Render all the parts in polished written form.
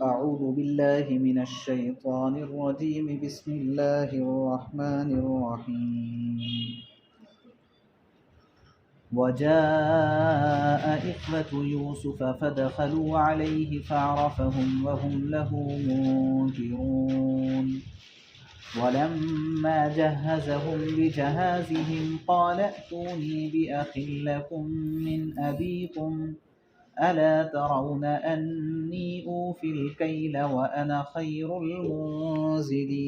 أعوذ بالله من الشيطان الرجيم. بسم الله الرحمن الرحيم. وجاء إخوة يوسف فدخلوا عليه فعرفهم وهم له منكرون. ولما جهزهم بجهازهم قال ائتوني بأخ لكم من أبيكم ألا ترون أني أوفي الكيل وأنا خير المنزلين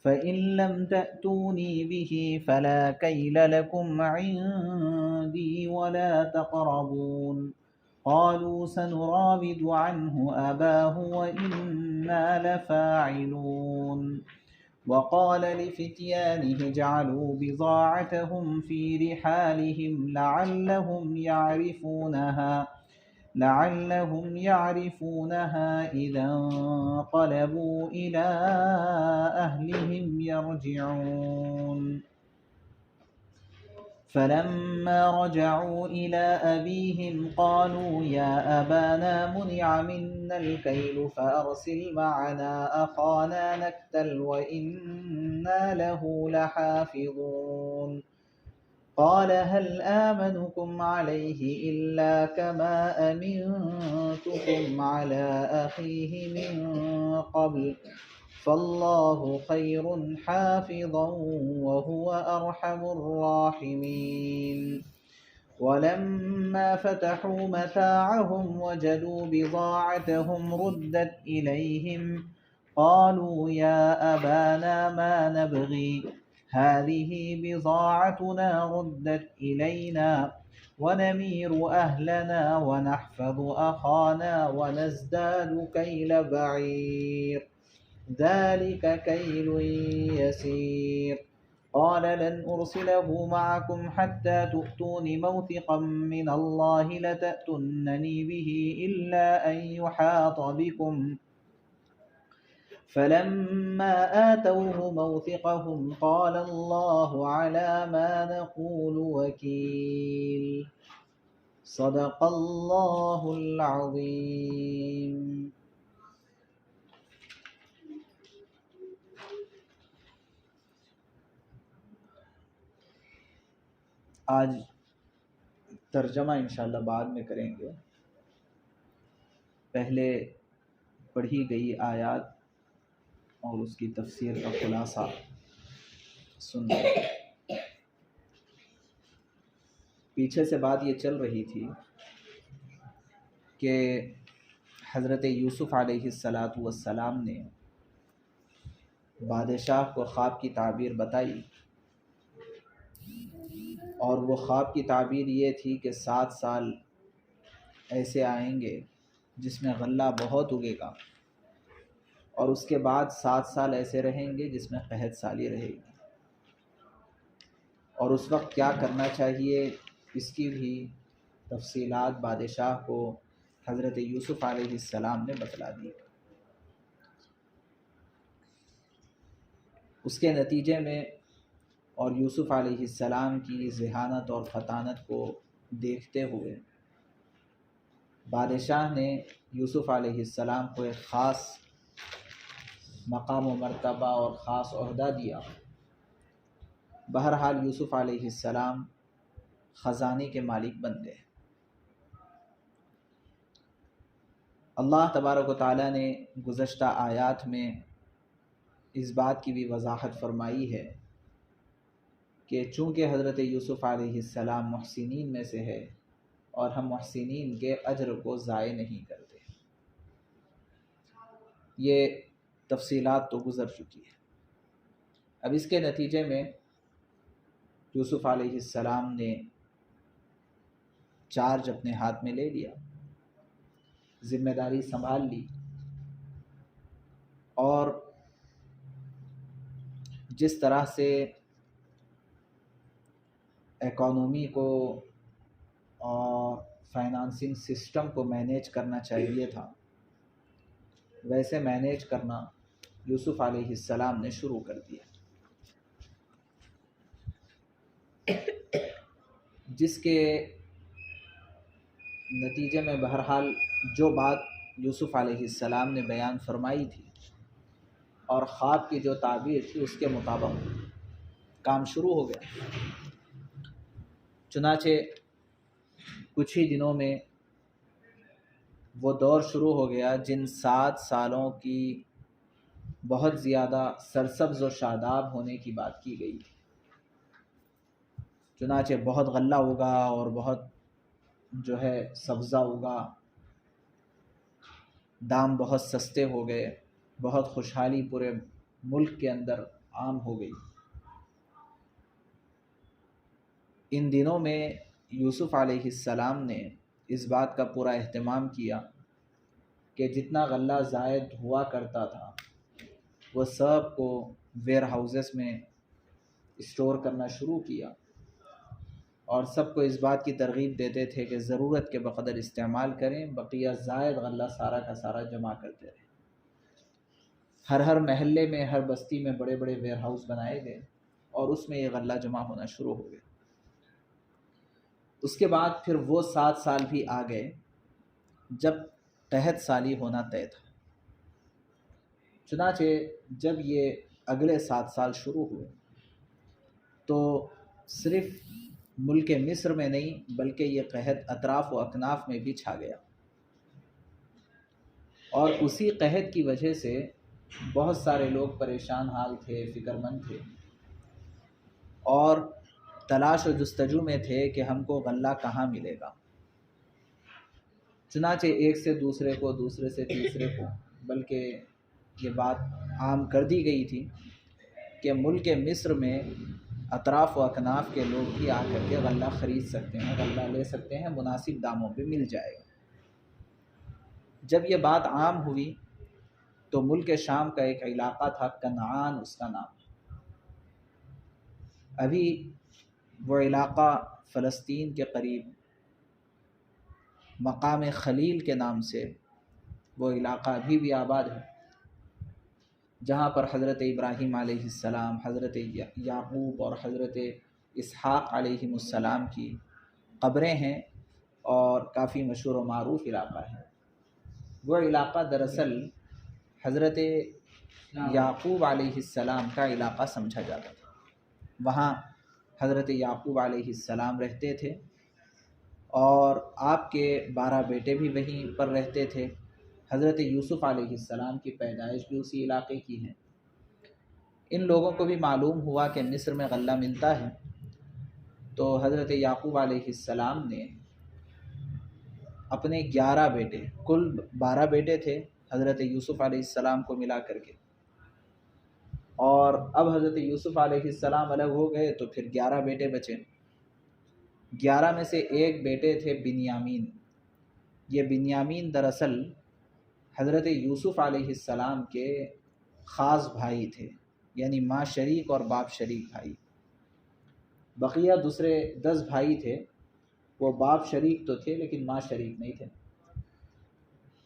فإن لم تأتوني به فلا كيل لكم عندي ولا تقربون. قالوا سنراود عنه أباه وإنا لفاعلون. وقال لفتيانه اجعلوا بضاعتهم في رحالهم لعلهم يعرفونها إذا انقلبوا إلى أهلهم يرجعون. فلما رجعوا إلى أبيهم قالوا يا أبانا منع منا الكيل فأرسل معنا أخانا نكتل وإنا له لحافظون. قال هل آمنكم عليه إلا كما أمنتكم على أخيه من قبل فالله خير حافظا وهو أرحم الراحمين. ولما فتحوا متاعهم وجدوا بضاعتهم ردت إليهم قالوا يا أبانا ما نبغي هذه بضاعتنا ردت إلينا ونمير أهلنا ونحفظ أخانا ونزداد كيل بعير ذلك كيل يسير. قال لن أرسله معكم حتى تؤتون موثقا من الله لتأتونني به إلا أن يحاط بكم. فلما آتوه موثقهم قال الله على ما نقول وكيل. صدق اللہ العظیم. آج ترجمہ انشاءاللہ بعد میں کریں گے. پہلے پڑھی گئی آیات اور اس کی تفسیر کا خلاصہ سن لیں. پیچھے سے بات یہ چل رہی تھی کہ حضرت یوسف علیہ السلام نے بادشاہ کو خواب کی تعبیر بتائی، اور وہ خواب کی تعبیر یہ تھی کہ 7 سال ایسے آئیں گے جس میں غلہ بہت اگے گا، اور اس کے بعد 7 سال ایسے رہیں گے جس میں قحط سالی رہے گی، اور اس وقت کیا کرنا چاہیے اس کی بھی تفصیلات بادشاہ کو حضرت یوسف علیہ السلام نے بتلا دی. اس کے نتیجے میں اور یوسف علیہ السلام کی ذہانت اور فطانت کو دیکھتے ہوئے بادشاہ نے یوسف علیہ السلام کو ایک خاص مقام و مرتبہ اور خاص عہدہ دیا. بہرحال یوسف علیہ السلام خزانے کے مالک بن گئے. اللہ تبارک و تعالیٰ نے گزشتہ آیات میں اس بات کی بھی وضاحت فرمائی ہے کہ چونکہ حضرت یوسف علیہ السلام محسنین میں سے ہے اور ہم محسنین کے اجر کو ضائع نہیں کرتے. یہ تفصیلات تو گزر چکی ہے. اب اس کے نتیجے میں یوسف علیہ السلام نے چارج اپنے ہاتھ میں لے لیا، ذمہ داری سنبھال لی، اور جس طرح سے اکانومی کو اور فائنانسنگ سسٹم کو مینیج کرنا چاہیے تھا ویسے مینیج کرنا یوسف علیہ السلام نے شروع کر دیا. جس کے نتیجے میں بہرحال جو بات یوسف علیہ السلام نے بیان فرمائی تھی اور خواب کی جو تعبیر تھی اس کے مطابق کام شروع ہو گیا۔ چنانچہ کچھ ہی دنوں میں وہ دور شروع ہو گیا جن 7 سالوں کی بہت زیادہ سرسبز و شاداب ہونے کی بات کی گئی تھی۔ چنانچہ بہت غلہ اگا اور بہت جو ہے سبزہ اگا، دام بہت سستے ہو گئے، بہت خوشحالی پورے ملک کے اندر عام ہو گئی۔ ان دنوں میں یوسف علیہ السلام نے اس بات کا پورا اہتمام کیا کہ جتنا غلہ زائد ہوا کرتا تھا وہ سب کو ویئر ہاؤسز میں اسٹور کرنا شروع کیا، اور سب کو اس بات کی ترغیب دیتے تھے کہ ضرورت کے بقدر استعمال کریں، بقیہ زائد غلہ سارا کا سارا جمع کرتے رہیں۔ ہر محلے میں، ہر بستی میں بڑے بڑے ویئر ہاؤس بنائے گئے اور اس میں یہ غلہ جمع ہونا شروع ہو گیا۔ اس کے بعد پھر وہ 7 سال بھی آ گئے جب قحط سالی ہونا طے تھا۔ چنانچہ جب یہ اگلے 7 سال شروع ہوئے تو صرف ملک مصر میں نہیں بلکہ یہ قحط اطراف و اکناف میں بھی چھا گیا، اور اسی قحط کی وجہ سے بہت سارے لوگ پریشان حال تھے، فکر مند تھے، اور تلاش و جستجو میں تھے کہ ہم کو غلہ کہاں ملے گا۔ چنانچہ ایک سے دوسرے کو، دوسرے سے تیسرے کو، بلکہ یہ بات عام کر دی گئی تھی کہ ملک مصر میں اطراف و اکناف کے لوگ بھی آ کر کے غلہ خرید سکتے ہیں، غلہ لے سکتے ہیں، مناسب داموں پہ مل جائے گا۔ جب یہ بات عام ہوئی تو ملک شام کا ایک علاقہ تھا، کنعان اس کا نام۔ ابھی وہ علاقہ فلسطین کے قریب مقام خلیل کے نام سے وہ علاقہ ابھی بھی آباد ہے، جہاں پر حضرت ابراہیم علیہ السلام، حضرت یعقوب اور حضرت اسحاق علیہ السلام کی قبریں ہیں، اور کافی مشہور و معروف علاقہ ہے۔ وہ علاقہ دراصل حضرت یعقوب علیہ السلام کا علاقہ سمجھا جاتا تھا۔ وہاں حضرت یعقوب علیہ السلام رہتے تھے، اور آپ کے 12 بیٹے بھی وہیں پر رہتے تھے۔ حضرت یوسف علیہ السلام کی پیدائش بھی اسی علاقے کی ہے۔ ان لوگوں کو بھی معلوم ہوا کہ مصر میں غلہ ملتا ہے، تو حضرت یعقوب علیہ السلام نے اپنے 11 بیٹے، کل 12 بیٹے تھے حضرت یوسف علیہ السلام کو ملا کر کے، اور اب حضرت یوسف علیہ السلام الگ ہو گئے تو پھر 11 بیٹے بچے۔ 11 میں سے ایک بیٹے تھے بنیامین۔ یہ بنیامین دراصل حضرت یوسف علیہ السلام کے خاص بھائی تھے، یعنی ماں شریک اور باپ شریک بھائی۔ بقیہ دوسرے 10 بھائی تھے، وہ باپ شریک تو تھے لیکن ماں شریک نہیں تھے۔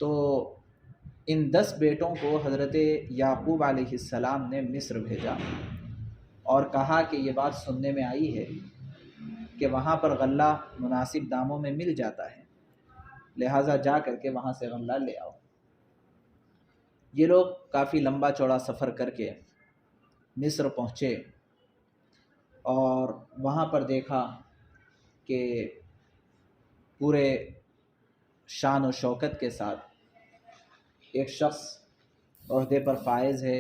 تو ان 10 بیٹوں کو حضرت یعقوب علیہ السلام نے مصر بھیجا اور کہا کہ یہ بات سننے میں آئی ہے کہ وہاں پر غلہ مناسب داموں میں مل جاتا ہے، لہٰذا جا کر کے وہاں سے غلہ لے آؤ۔ یہ لوگ کافی لمبا چوڑا سفر کر کے مصر پہنچے، اور وہاں پر دیکھا کہ پورے شان و شوکت کے ساتھ ایک شخص عہدے پر فائز ہے،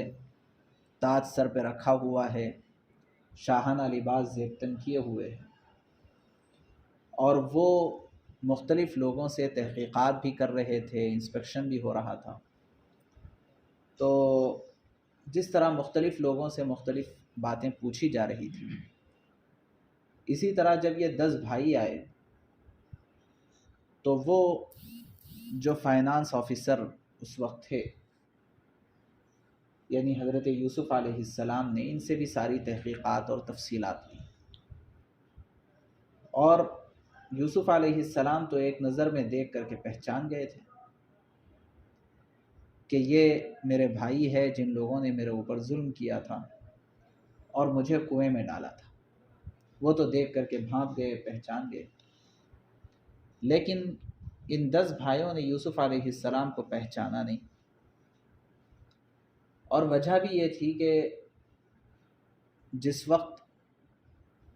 تاج سر پہ رکھا ہوا ہے، شاہانہ لباس زیب تن کیے ہوئے ہیں، اور وہ مختلف لوگوں سے تحقیقات بھی کر رہے تھے، انسپیکشن بھی ہو رہا تھا۔ تو جس طرح مختلف لوگوں سے مختلف باتیں پوچھی جا رہی تھیں، اسی طرح جب یہ 10 بھائی آئے تو وہ جو فائنانس آفیسر اس وقت تھے، یعنی حضرت یوسف علیہ السلام نے ان سے بھی ساری تحقیقات اور تفصیلات لی، اور یوسف علیہ السلام تو ایک نظر میں دیکھ کر کے پہچان گئے تھے کہ یہ میرے بھائی ہے جن لوگوں نے میرے اوپر ظلم کیا تھا اور مجھے کنویں میں ڈالا تھا۔ وہ تو دیکھ کر کے بھانپ گئے، پہچان گئے، لیکن ان 10 بھائیوں نے یوسف علیہ السلام کو پہچانا نہیں، اور وجہ بھی یہ تھی کہ جس وقت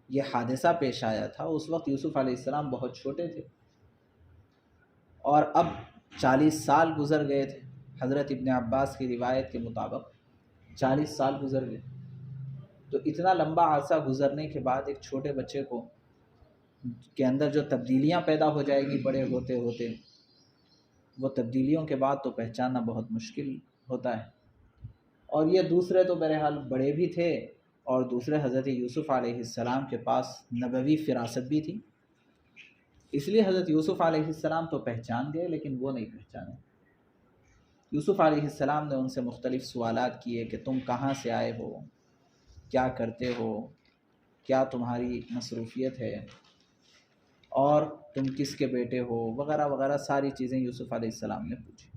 یہ حادثہ پیش آیا تھا اس وقت یوسف علیہ السلام بہت چھوٹے تھے، اور اب 40 سال گزر گئے تھے۔ حضرت ابن عباس کی روایت کے مطابق 40 سال گزر گئے، تو اتنا لمبا عرصہ گزرنے کے بعد ایک چھوٹے بچے کو کے اندر جو تبدیلیاں پیدا ہو جائے گی بڑے ہوتے ہوتے، وہ تبدیلیوں کے بعد تو پہچاننا بہت مشکل ہوتا ہے۔ اور یہ دوسرے تو بہرحال بڑے بھی تھے، اور دوسرے حضرت یوسف علیہ السلام کے پاس نبوی فراست بھی تھی، اس لیے حضرت یوسف علیہ السلام تو پہچان گئے لیکن وہ نہیں پہچانے۔ یوسف علیہ السلام نے ان سے مختلف سوالات کیے کہ تم کہاں سے آئے ہو، کیا کرتے ہو، کیا تمہاری مصروفیت ہے، اور تم کس کے بیٹے ہو، وغیرہ وغیرہ ساری چیزیں یوسف علیہ السلام نے پوچھی،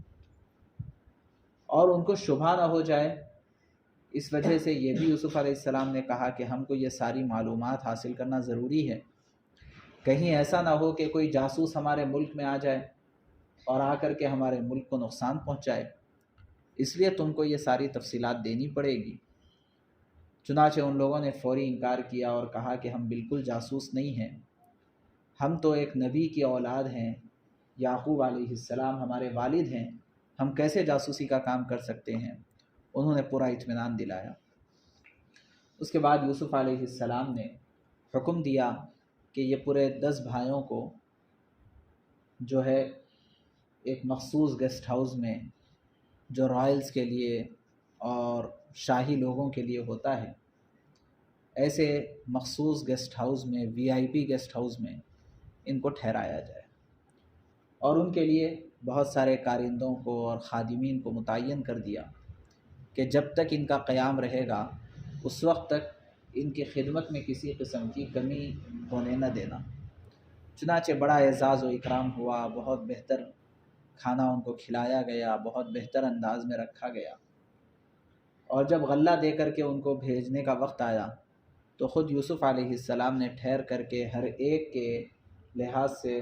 اور ان کو شبہ نہ ہو جائے اس وجہ سے یہ بھی یوسف علیہ السلام نے کہا کہ ہم کو یہ ساری معلومات حاصل کرنا ضروری ہے، کہیں ایسا نہ ہو کہ کوئی جاسوس ہمارے ملک میں آ جائے اور آ کر کے ہمارے ملک کو نقصان پہنچائے، اس لیے تم کو یہ ساری تفصیلات دینی پڑے گی۔ چنانچہ ان لوگوں نے فوری انکار کیا اور کہا کہ ہم بالکل جاسوس نہیں ہیں، ہم تو ایک نبی کی اولاد ہیں، یعقوب علیہ السلام ہمارے والد ہیں، ہم کیسے جاسوسی کا کام کر سکتے ہیں۔ انہوں نے پورا اطمینان دلایا۔ اس کے بعد یوسف علیہ السلام نے حکم دیا کہ یہ پورے 10 بھائیوں کو جو ہے ایک مخصوص گیسٹ ہاؤس میں، جو رائلز کے لیے اور شاہی لوگوں کے لیے ہوتا ہے، ایسے مخصوص گیسٹ ہاؤس میں، VIP گیسٹ ہاؤس میں ان کو ٹھہرایا جائے، اور ان کے لیے بہت سارے کارندوں کو اور خادمین کو متعین کر دیا کہ جب تک ان کا قیام رہے گا اس وقت تک ان کی خدمت میں کسی قسم کی کمی ہونے نہ دینا۔ چنانچہ بڑا اعزاز و اکرام ہوا، بہت بہتر کھانا ان کو کھلایا گیا، بہت بہتر انداز میں رکھا گیا، اور جب غلہ دے کر کے ان کو بھیجنے کا وقت آیا تو خود یوسف علیہ السلام نے ٹھہر کر کے ہر ایک کے لحاظ سے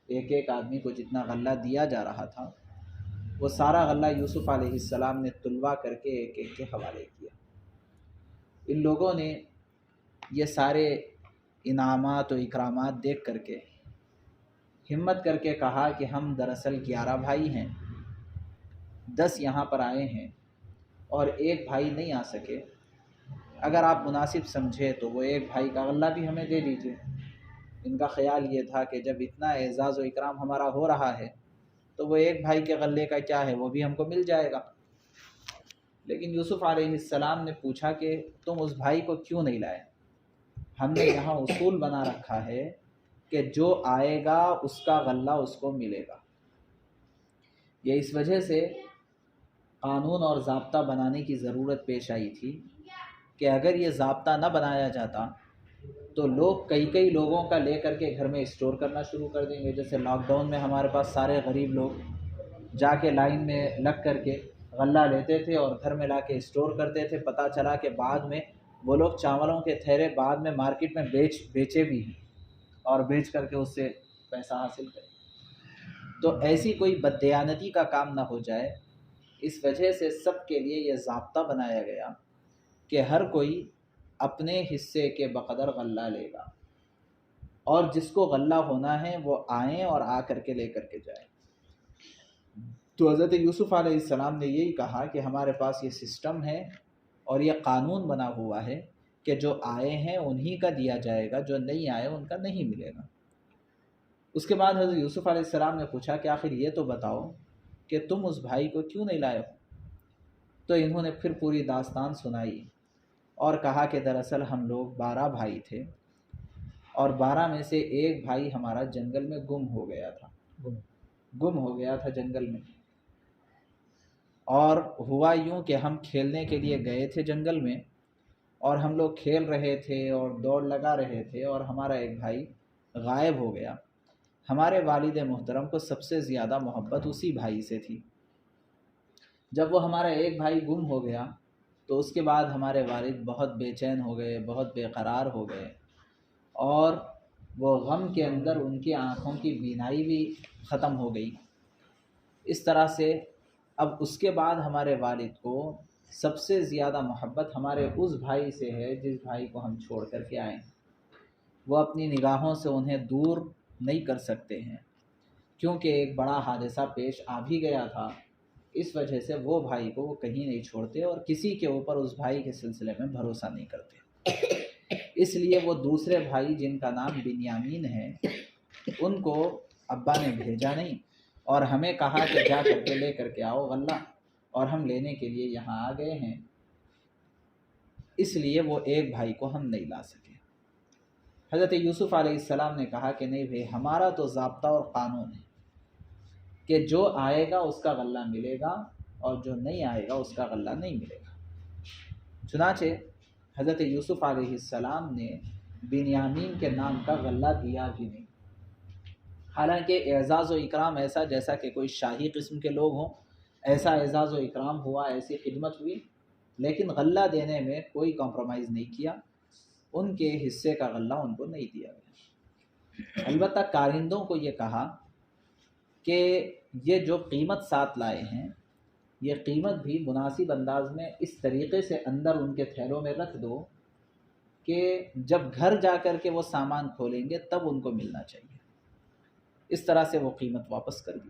ایک ایک آدمی کو جتنا غلہ دیا جا رہا تھا وہ سارا غلہ یوسف علیہ السلام نے تلوا کر کے ایک ایک کے حوالے کیا۔ ان لوگوں نے یہ سارے انعامات و اکرامات دیکھ کر کے ہمت کر کے کہا کہ ہم دراصل 11 بھائی ہیں، 10 یہاں پر آئے ہیں اور ایک بھائی نہیں آ سکے، اگر آپ مناسب سمجھے تو وہ ایک بھائی کا غلہ بھی ہمیں دے دیجیے۔ ان کا خیال یہ تھا کہ جب اتنا اعزاز و اکرام ہمارا ہو رہا ہے تو وہ ایک بھائی کے غلے کا کیا ہے، وہ بھی ہم کو مل جائے گا۔ لیکن یوسف علیہ السلام نے پوچھا کہ تم اس بھائی کو کیوں نہیں لائے؟ ہم نے یہاں اصول بنا رکھا ہے کہ جو آئے گا اس کا غلہ اس کو ملے گا۔ یہ اس وجہ سے قانون اور ضابطہ بنانے کی ضرورت پیش آئی تھی کہ اگر یہ ضابطہ نہ بنایا جاتا تو لوگ کئی لوگوں کا لے کر کے گھر میں اسٹور کرنا شروع کر دیں گے۔ جیسے لاک ڈاؤن میں ہمارے پاس سارے غریب لوگ جا کے لائن میں لگ کر کے غلہ لیتے تھے اور گھر میں لا کے اسٹور کرتے تھے، پتہ چلا کہ بعد میں وہ لوگ چاولوں کے تھیلے بعد میں مارکیٹ میں بیچے بھی ہیں اور بیچ کر کے اس سے پیسہ حاصل کریں۔ تو ایسی کوئی بددیانتی کا کام نہ ہو جائے، اس وجہ سے سب کے لیے یہ ضابطہ بنایا گیا کہ ہر کوئی اپنے حصے کے بقدر غلہ لے گا، اور جس کو غلہ ہونا ہے وہ آئیں اور آ کر کے لے کر کے جائیں۔ تو حضرت یوسف علیہ السلام نے یہی کہا کہ ہمارے پاس یہ سسٹم ہے اور یہ قانون بنا ہوا ہے کہ جو آئے ہیں انہی کا دیا جائے گا، جو نہیں آئے ان کا نہیں ملے گا۔ اس کے بعد حضرت یوسف علیہ السلام نے پوچھا کہ آخر یہ تو بتاؤ کہ تم اس بھائی کو کیوں نہیں لائے ہو؟ تو انہوں نے پھر پوری داستان سنائی اور کہا کہ دراصل ہم لوگ 12 بھائی تھے، اور 12 میں سے ایک بھائی ہمارا جنگل میں گم ہو گیا تھا جنگل میں۔ اور ہوا یوں کہ ہم کھیلنے کے لیے گئے تھے جنگل میں، اور ہم لوگ کھیل رہے تھے اور دوڑ لگا رہے تھے، اور ہمارا ایک بھائی غائب ہو گیا۔ ہمارے والد محترم کو سب سے زیادہ محبت اسی بھائی سے تھی۔ جب وہ ہمارا ایک بھائی گم ہو گیا تو اس کے بعد ہمارے والد بہت بے چین ہو گئے، بہت بے قرار ہو گئے، اور وہ غم کے اندر ان کی آنکھوں کی بینائی بھی ختم ہو گئی۔ اس طرح سے اب اس کے بعد ہمارے والد کو سب سے زیادہ محبت ہمارے اس بھائی سے ہے جس بھائی کو ہم چھوڑ کر کے آئے ہیں۔ وہ اپنی نگاہوں سے انہیں دور نہیں کر سکتے ہیں، کیونکہ ایک بڑا حادثہ پیش آ بھی گیا تھا۔ اس وجہ سے وہ بھائی کو وہ کہیں نہیں چھوڑتے اور کسی کے اوپر اس بھائی کے سلسلے میں بھروسہ نہیں کرتے۔ اس لیے وہ دوسرے بھائی جن کا نام بنیامین ہے، ان کو ابا نے بھیجا نہیں اور ہمیں کہا کہ جا کر کے لے کر کے آؤ غلہ، اور ہم لینے کے لیے یہاں آ گئے ہیں۔ اس لیے وہ ایک بھائی کو ہم نہیں لا سکے۔ حضرت یوسف علیہ السلام نے کہا کہ نہیں بھائی، ہمارا تو ضابطہ اور قانون ہے کہ جو آئے گا اس کا غلہ ملے گا اور جو نہیں آئے گا اس کا غلہ نہیں ملے گا۔ چنانچہ حضرت یوسف علیہ السلام نے بنیامین کے نام کا غلہ دیا بھی نہیں۔ حالانکہ اعزاز و اکرام ایسا جیسا کہ کوئی شاہی قسم کے لوگ ہوں، ایسا اعزاز و اکرام ہوا، ایسی خدمت ہوئی، لیکن غلہ دینے میں کوئی کمپرومائز نہیں کیا، ان کے حصے کا غلہ ان کو نہیں دیا گیا۔ البتہ کارندوں کو یہ کہا کہ یہ جو قیمت ساتھ لائے ہیں، یہ قیمت بھی مناسب انداز میں اس طریقے سے اندر ان کے تھیلوں میں رکھ دو کہ جب گھر جا کر کے وہ سامان کھولیں گے تب ان کو ملنا چاہیے۔ اس طرح سے وہ قیمت واپس کر دی۔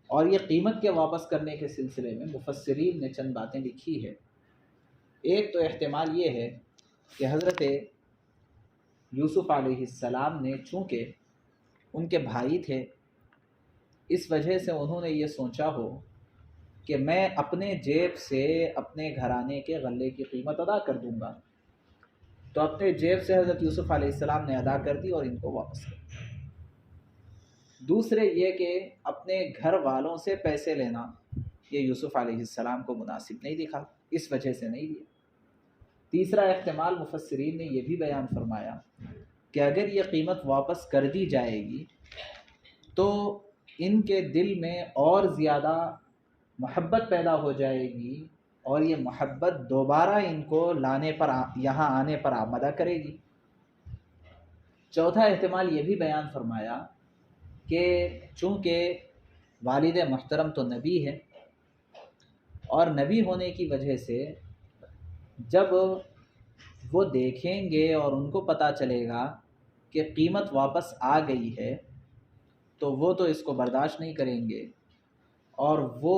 اور یہ قیمت کے واپس کرنے کے سلسلے میں مفسرین نے چند باتیں لکھی ہے۔ ایک تو احتمال یہ ہے کہ حضرت یوسف علیہ السلام نے چونکہ ان کے بھائی تھے، اس وجہ سے انہوں نے یہ سوچا ہو کہ میں اپنے جیب سے اپنے گھرانے کے غلے کی قیمت ادا کر دوں گا، تو اپنے جیب سے حضرت یوسف علیہ السلام نے ادا کر دی اور ان کو واپس کر دیا۔ دوسرے یہ کہ اپنے گھر والوں سے پیسے لینا یہ یوسف علیہ السلام کو مناسب نہیں دکھا، اس وجہ سے نہیں دیا۔ تیسرا احتمال مفسرین نے یہ بھی بیان فرمایا کہ اگر یہ قیمت واپس کر دی جائے گی تو ان کے دل میں اور زیادہ محبت پیدا ہو جائے گی اور یہ محبت دوبارہ ان کو لانے پر یہاں آنے پر آمادہ کرے گی۔ چوتھا احتمال یہ بھی بیان فرمایا کہ چونکہ والد محترم تو نبی ہے اور نبی ہونے کی وجہ سے جب وہ دیکھیں گے اور ان کو پتہ چلے گا کہ قیمت واپس آ گئی ہے تو وہ تو اس کو برداشت نہیں کریں گے اور وہ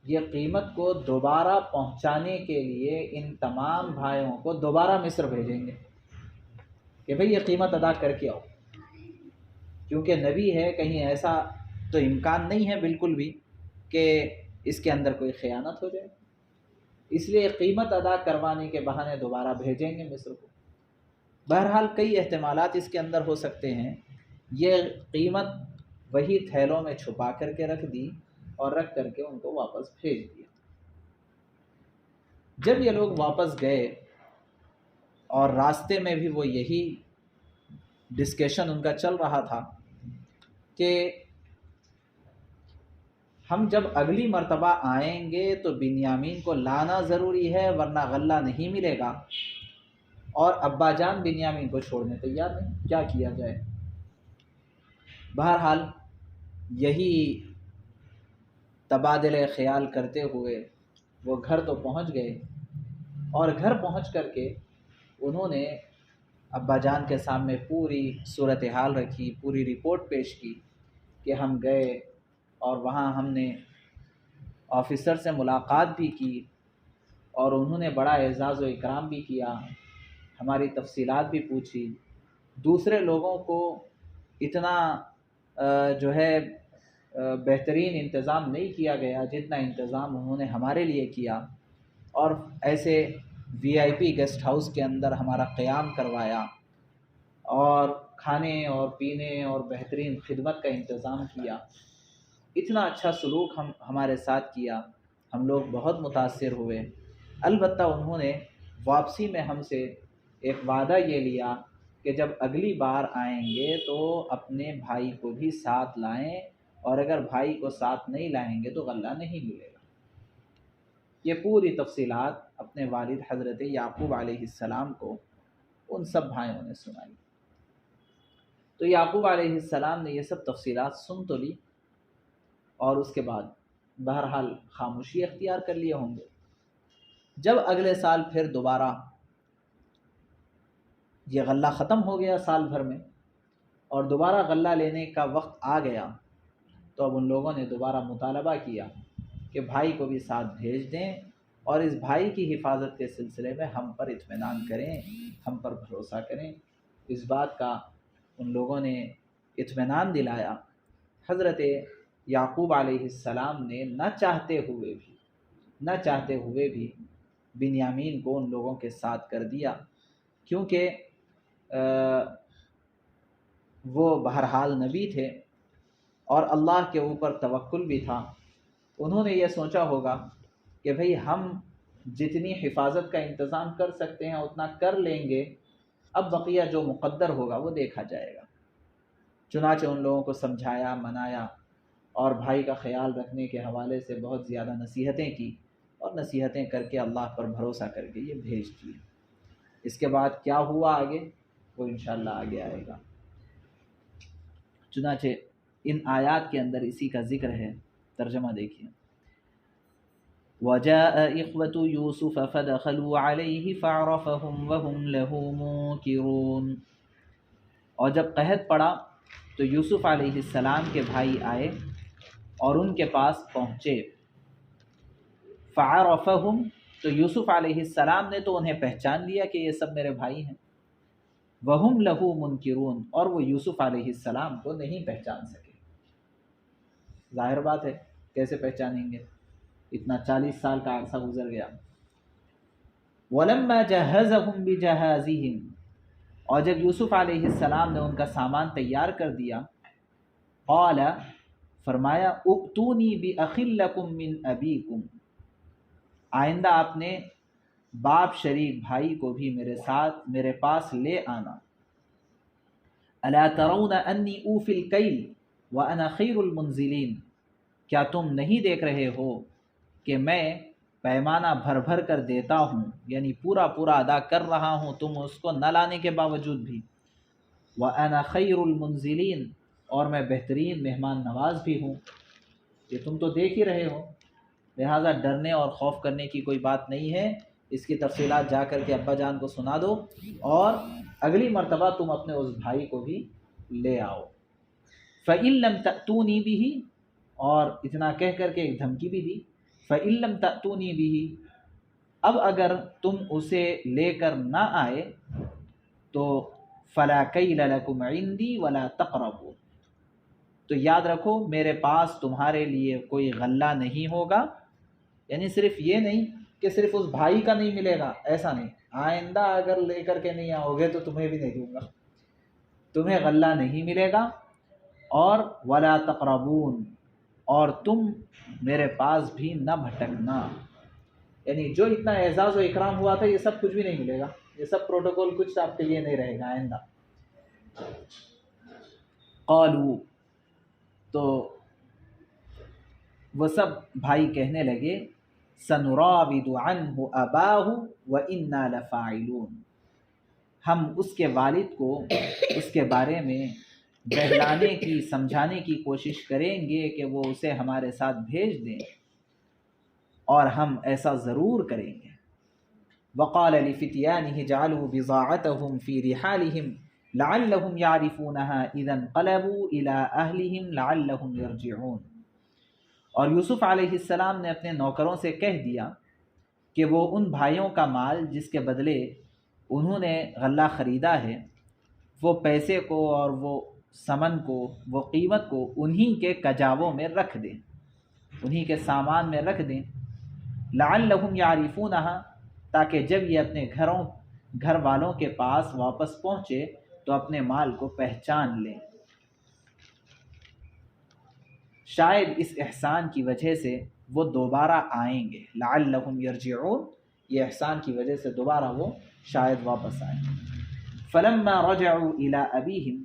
یہ قیمت کو دوبارہ پہنچانے کے لیے ان تمام بھائیوں کو دوبارہ مصر بھیجیں گے کہ بھئی یہ قیمت ادا کر کے آؤ، کیونکہ نبی ہے، کہیں ایسا تو امکان نہیں ہے بالکل بھی کہ اس کے اندر کوئی خیانت ہو جائے، اس لیے قیمت ادا کروانے کے بہانے دوبارہ بھیجیں گے مصر کو۔ بہرحال کئی احتمالات اس کے اندر ہو سکتے ہیں۔ یہ قیمت وہی تھیلوں میں چھپا کر کے رکھ دی اور رکھ کر کے ان کو واپس بھیج دیا۔ جب یہ لوگ واپس گئے اور راستے میں بھی وہ یہی ڈسکشن ان کا چل رہا تھا کہ ہم جب اگلی مرتبہ آئیں گے تو بنیامین کو لانا ضروری ہے ورنہ غلہ نہیں ملے گا، اور ابا جان بنیامین کو چھوڑنے تیار نہیں، کیا کیا جائے۔ بہرحال یہی تبادلہ خیال کرتے ہوئے وہ گھر تو پہنچ گئے، اور گھر پہنچ کر کے انہوں نے ابا جان کے سامنے پوری صورتحال رکھی، پوری رپورٹ پیش کی کہ ہم گئے اور وہاں ہم نے آفیسر سے ملاقات بھی کی اور انہوں نے بڑا اعزاز و اکرام بھی کیا، ہماری تفصیلات بھی پوچھی۔ دوسرے لوگوں کو اتنا جو ہے بہترین انتظام نہیں کیا گیا جتنا انتظام انہوں نے ہمارے لیے کیا، اور ایسے VIP گیسٹ ہاؤس کے اندر ہمارا قیام کروایا اور کھانے اور پینے اور بہترین خدمت کا انتظام کیا۔ اتنا اچھا سلوک ہمارے ساتھ کیا، ہم لوگ بہت متاثر ہوئے۔ البتہ انہوں نے واپسی میں ہم سے ایک وعدہ یہ لیا کہ جب اگلی بار آئیں گے تو اپنے بھائی کو بھی ساتھ لائیں، اور اگر بھائی کو ساتھ نہیں لائیں گے تو غلہ نہیں ملے گا۔ یہ پوری تفصیلات اپنے والد حضرت یعقوب علیہ السلام کو ان سب بھائیوں نے سنائی۔ تو یعقوب علیہ السلام نے یہ سب تفصیلات سن تو لی، اور اس کے بعد بہرحال خاموشی اختیار کر لیے ہوں گے۔ جب اگلے سال پھر دوبارہ یہ غلہ ختم ہو گیا سال بھر میں، اور دوبارہ غلہ لینے کا وقت آ گیا، تو اب ان لوگوں نے دوبارہ مطالبہ کیا کہ بھائی کو بھی ساتھ بھیج دیں، اور اس بھائی کی حفاظت کے سلسلے میں ہم پر اطمینان کریں، ہم پر بھروسہ کریں۔ اس بات کا ان لوگوں نے اطمینان دلایا۔ حضرت یعقوب علیہ السلام نے نہ چاہتے ہوئے بھی بنیامین کو ان لوگوں کے ساتھ کر دیا، کیونکہ وہ بہرحال نبی تھے اور اللہ کے اوپر توکل بھی تھا۔ انہوں نے یہ سوچا ہوگا کہ بھئی ہم جتنی حفاظت کا انتظام کر سکتے ہیں اتنا کر لیں گے، اب بقیہ جو مقدر ہوگا وہ دیکھا جائے گا۔ چنانچہ ان لوگوں کو سمجھایا، منایا، اور بھائی کا خیال رکھنے کے حوالے سے بہت زیادہ نصیحتیں کی، اور نصیحتیں کر کے اللہ پر بھروسہ کر کے یہ بھیج دیے۔ اس کے بعد کیا ہوا آگے، وہ انشاءاللہ آگے آئے گا۔ چنانچہ ان آیات کے اندر اسی کا ذکر ہے، ترجمہ دیکھیے۔ وَجَاءَ إِخْوَةُ يُوسُفَ فَدَخَلُوا عَلَيْهِ فَعَرَفَهُمْ وَهُمْ لَهُ مُنكِرُونَ۔ اور جب قحط پڑا تو یوسف علیہ السلام کے بھائی آئے اور ان کے پاس پہنچے۔ فَعَرَفَهُمْ، تو یوسف علیہ السلام نے تو انہیں پہچان لیا کہ یہ سب میرے بھائی ہیں۔ وَهُمْ لَهُ مُنكِرُونَ، اور وہ یوسف علیہ السلام کو نہیں پہچان سکے۔ ظاہر بات ہے، کیسے پہچانیں گے، اتنا 40 سال کا عرصہ گزر گیا۔ وَلَمَّا جَهَّزَهُمْ بِجَهَازِهِمْ، اور جب یوسف علیہ السلام نے ان کا سامان تیار کر دیا، قال، فرمایا، ائتونی بِأَخٍ لَكُم مِّنْ أَبِيكُمْ، آئندہ اپنے باپ شریک بھائی کو بھی میرے ساتھ میرے پاس لے آنا۔ الا ترون انی اوفی الکیل وانا خیر المنزلین، کیا تم نہیں دیکھ رہے ہو کہ میں پیمانہ بھر بھر کر دیتا ہوں، یعنی پورا پورا ادا کر رہا ہوں، تم اس کو نہ لانے کے باوجود بھی۔ وانا خیر المنزلین، اور میں بہترین مہمان نواز بھی ہوں، یہ تم تو دیکھ ہی رہے ہو، لہٰذا ڈرنے اور خوف کرنے کی کوئی بات نہیں ہے۔ اس کی تفصیلات جا کر کے ابا جان کو سنا دو، اور اگلی مرتبہ تم اپنے اس بھائی کو بھی لے آؤ۔ فَإِن لَّمْ تَأْتُونِي بِهِ، اور اتنا کہہ کر کے ایک دھمکی بھی دی، فَإِن لَّمْ تَأْتُونِي بِهِ، اب اگر تم اسے لے کر نہ آئے تو فَلَا كَيْلَ لَكُمْ عِندِي وَلَا تَقْرَبُوا، تو یاد رکھو میرے پاس تمہارے لیے کوئی غلہ نہیں ہوگا، یعنی صرف یہ نہیں کہ صرف اس بھائی کا نہیں ملے گا، ایسا نہیں، آئندہ اگر لے کر کے نہیں آؤ گے تو تمہیں بھی نہیں دوں گا، تمہیں غلہ نہیں ملے گا، اور ولا تقربون، اور تم میرے پاس بھی نہ بھٹکنا، یعنی جو اتنا اعزاز و اکرام ہوا تھا یہ سب کچھ بھی نہیں ملے گا، یہ سب پروٹوکول کچھ آپ کے لیے نہیں رہے گا آئندہ۔ قالوا، تو وہ سب بھائی کہنے لگے، سنراود عنہ اباہ وانا لفاعلون، ہم اس کے والد کو اس کے بارے میں بہلانے کی، سمجھانے کی کوشش کریں گے کہ وہ اسے ہمارے ساتھ بھیج دیں، اور ہم ایسا ضرور کریں گے۔ وقال لفتيانه جعلوا بضاعتهم في رحالهم لعلهم يعرفونها اذا انقلبوا الى اهلهم لعلهم يرجعون، اور یوسف علیہ السلام نے اپنے نوکروں سے کہہ دیا کہ وہ ان بھائیوں کا مال جس کے بدلے انہوں نے غلہ خریدا ہے، وہ پیسے کو اور وہ ثمن کو، وہ قیمت کو انہی کے کجاووں میں رکھ دیں، انہی کے سامان میں رکھ دیں، لعلہم یعرفونہا، تاکہ جب یہ اپنے گھر والوں کے پاس واپس پہنچے تو اپنے مال کو پہچان لیں، شاید اس احسان کی وجہ سے وہ دوبارہ آئیں گے، لعلہم یرجعون، یہ احسان کی وجہ سے دوبارہ وہ شاید واپس آئیں۔ فلما رجعوا الی ابیہم،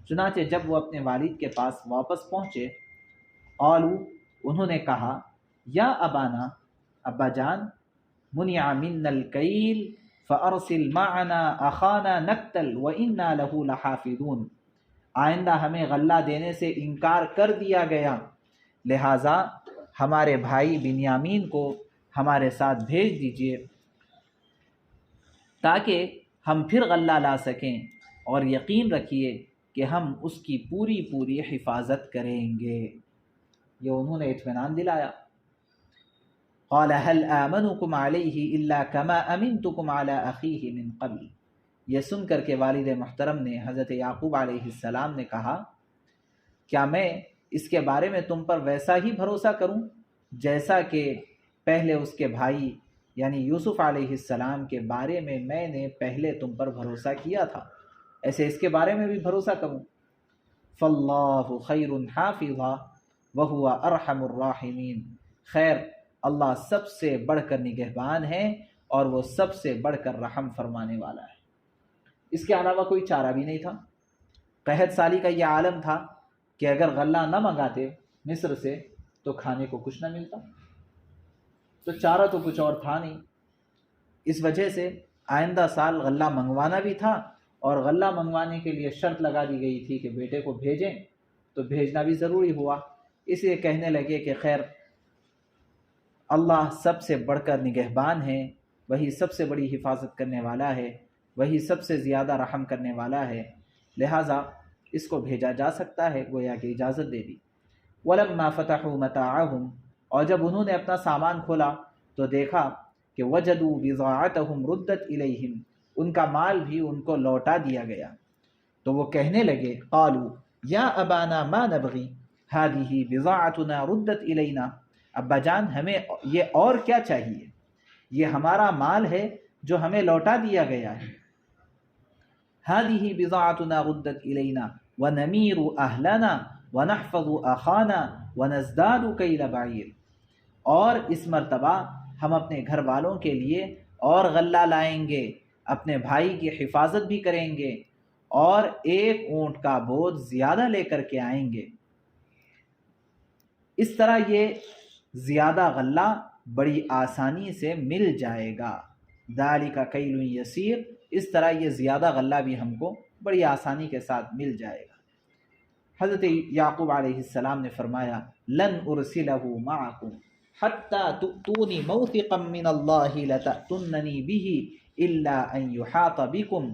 چنانچہ جب وہ اپنے والد کے پاس واپس پہنچے، قالوا، انہوں نے کہا، یا ابانا، ابا جان، منع منا الکیل فَأَرْسِلْ مَعَنَا أَخَانَا نَقْتَلْ وَإِنَّا لَهُ لَحَافِظُونَ، آئندہ ہمیں غلہ دینے سے انکار کر دیا گیا، لہٰذا ہمارے بھائی بنیامین کو ہمارے ساتھ بھیج دیجئے تاکہ ہم پھر غلہ لا سکیں، اور یقین رکھیے کہ ہم اس کی پوری پوری حفاظت کریں گے۔ یہ انہوں نے اطمینان دلایا۔ قال هل آمنكم عليه الا كما امنتكم على اخيه من قبل، یہ سن کر کے والد محترم نے حضرت یعقوب علیہ السلام نے کہا، کیا میں اس کے بارے میں تم پر ویسا ہی بھروسہ کروں جیسا کہ پہلے اس کے بھائی یعنی یوسف علیہ السلام کے بارے میں نے پہلے تم پر بھروسہ کیا تھا، ایسے اس کے بارے میں بھی بھروسہ کروں؟ فاللہ خیر حافظا وہو ارحم الراحمین، خیر اللہ سب سے بڑھ کر نگہبان ہے اور وہ سب سے بڑھ کر رحم فرمانے والا ہے۔ اس کے علاوہ کوئی چارہ بھی نہیں تھا۔ قحط سالی کا یہ عالم تھا کہ اگر غلہ نہ منگاتے مصر سے تو کھانے کو کچھ نہ ملتا، تو چارہ تو کچھ اور تھا نہیں۔ اس وجہ سے آئندہ سال غلہ منگوانا بھی تھا، اور غلہ منگوانے کے لیے شرط لگا دی گئی تھی کہ بیٹے کو بھیجیں، تو بھیجنا بھی ضروری ہوا۔ اس لیے کہنے لگے کہ خیر اللہ سب سے بڑھ کر نگہبان ہے، وہی سب سے بڑی حفاظت کرنے والا ہے، وہی سب سے زیادہ رحم کرنے والا ہے، لہٰذا اس کو بھیجا جا سکتا ہے، گویا کہ اجازت دے دی۔ وَلَمَّا فَتَحُوا مَتَاعَهُمْ، اور جب انہوں نے اپنا سامان کھولا تو دیکھا کہ وَجَدُوا بِضَاعَتَهُمْ رُدَّتْ إِلَيْهِمْ، ان کا مال بھی ان کو لوٹا دیا گیا، تو وہ کہنے لگے قالوا یا ابانا ما نبغی هذه بضاعتنا ردت الینا، ابا جان ہمیں یہ اور کیا چاہیے، یہ ہمارا مال ہے جو ہمیں لوٹا دیا گیا ہے۔ هذه بضاعتنا ردت الینا ونمیر اہلنا ونحفظ اخانا ونزداد کیل بعیر، اور اس مرتبہ ہم اپنے گھر والوں کے لیے اور غلہ لائیں گے، اپنے بھائی کی حفاظت بھی کریں گے، اور ایک اونٹ کا بوجھ زیادہ لے کر کے آئیں گے۔ اس طرح یہ زیادہ غلہ بڑی آسانی سے مل جائے گا۔ ذالک کیل یسیر، اس طرح یہ زیادہ غلہ بھی ہم کو بڑی آسانی کے ساتھ مل جائے گا۔ حضرت یعقوب علیہ السلام نے فرمایا لن ارسلہ معکم حتی تؤتونی موثقا من اللہ لتأتوننی بہ الا ان یحاط بکم،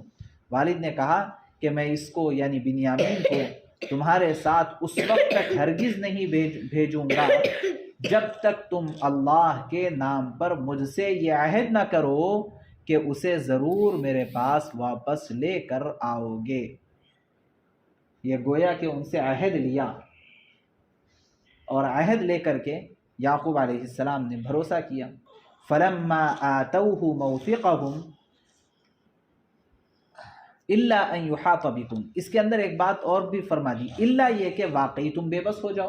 والد نے کہا کہ میں اس کو یعنی بنیامین کو تمہارے ساتھ اس وقت تک ہرگز نہیں بھیجوں گا جب تک تم اللہ کے نام پر مجھ سے یہ عہد نہ کرو کہ اسے ضرور میرے پاس واپس لے کر آؤ گے۔ یہ گویا کہ ان سے عہد لیا، اور عہد لے کر کے یعقوب علیہ السلام نے بھروسہ کیا۔ فلما آتوہ موثقہم الا ان یحاط بکم، اس کے اندر ایک بات اور بھی فرما دی، الا یہ کہ واقعی تم بے بس ہو جاؤ،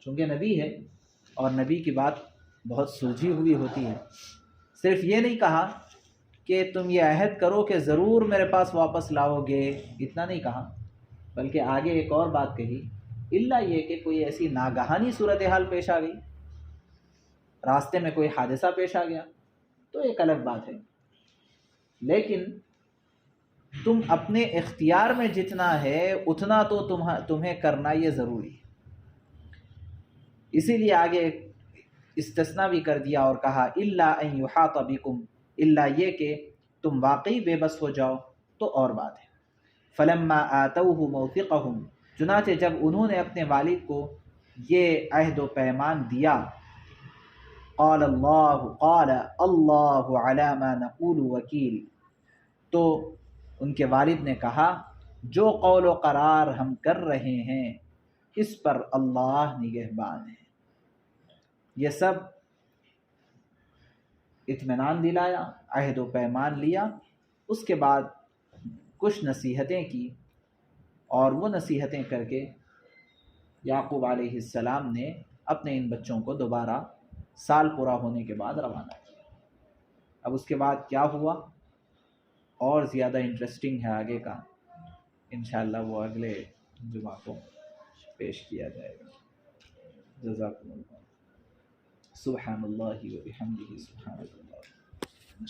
چونکہ نبی ہے اور نبی کی بات بہت سلجھی ہوئی ہوتی ہے۔ صرف یہ نہیں کہا کہ تم یہ عہد کرو کہ ضرور میرے پاس واپس لاؤ گے، اتنا نہیں کہا، بلکہ آگے ایک اور بات کہی، الا یہ کہ کوئی ایسی ناگہانی صورتحال پیش آ گئی، راستے میں کوئی حادثہ پیش آ گیا تو ایک الگ بات ہے، لیکن تم اپنے اختیار میں جتنا ہے اتنا تو تمہیں کرنا یہ ضروری ہے۔ اسی لیے آگے استثناء بھی کر دیا اور کہا الا ان یحاط بکم، الا یہ کہ تم واقعی بے بس ہو جاؤ تو اور بات ہے۔ فلما آتوہ موثقہم، چنانچہ جب انہوں نے اپنے والد کو یہ عہد و پیمان دیا، قال اللہ علی ما نقول وکیل، تو ان کے والد نے کہا جو قول و قرار ہم کر رہے ہیں اس پر اللہ نگہبان ہے۔ یہ سب اطمینان دلایا، عہد و پیمان لیا، اس کے بعد کچھ نصیحتیں کی، اور وہ نصیحتیں کر کے یعقوب علیہ السلام نے اپنے ان بچوں کو دوبارہ سال پورا ہونے کے بعد روانہ کیا۔ اب اس کے بعد کیا ہوا اور زیادہ انٹرسٹنگ ہے آگے کا، انشاءاللہ وہ اگلے جمعہ کو پیش کیا جائے گا۔ جزاکم اللہ، سبحان اللہ و بحمدہ، سبحان اللہ۔